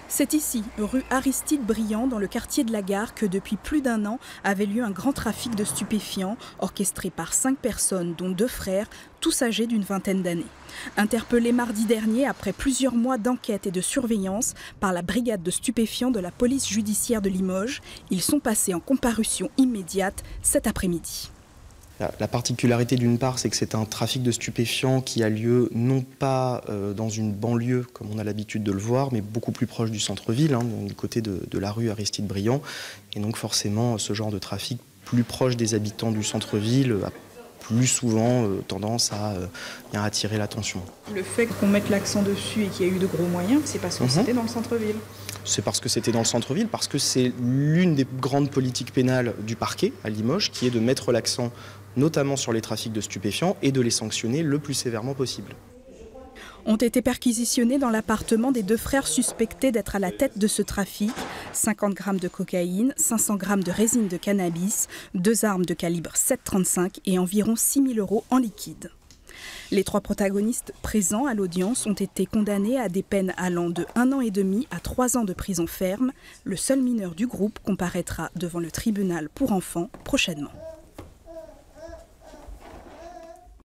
C'est ici, rue Aristide Briand, dans le quartier de la Gare, que depuis plus d'1 an avait lieu un grand trafic de stupéfiants, orchestré par 5 personnes, dont 2 frères, tous âgés d'une vingtaine d'années. Interpellés mardi dernier, après plusieurs mois d'enquête et de surveillance par la brigade de stupéfiants de la police judiciaire de Limoges, ils sont passés en comparution immédiate cet après-midi. La particularité d'une part, c'est que c'est un trafic de stupéfiants qui a lieu non pas dans une banlieue comme on a l'habitude de le voir, mais beaucoup plus proche du centre-ville, du côté de la rue Aristide Briand. Et donc forcément, ce genre de trafic plus proche des habitants du centre-ville a plus souvent tendance à attirer l'attention. Le fait qu'on mette l'accent dessus et qu'il y a eu de gros moyens, c'est parce que c'était dans le centre-ville. C'est parce que c'était dans le centre-ville, parce que c'est l'une des grandes politiques pénales du parquet à Limoges, qui est de mettre l'accent notamment sur les trafics de stupéfiants et de les sanctionner le plus sévèrement possible. Ont été perquisitionnés dans l'appartement des 2 frères suspectés d'être à la tête de ce trafic. 50 grammes de cocaïne, 500 grammes de résine de cannabis, 2 armes de calibre 7,35 et environ 6 000 € en liquide. Les 3 protagonistes présents à l'audience ont été condamnés à des peines allant de 1 an et demi à 3 ans de prison ferme. Le seul mineur du groupe comparaîtra devant le tribunal pour enfants prochainement.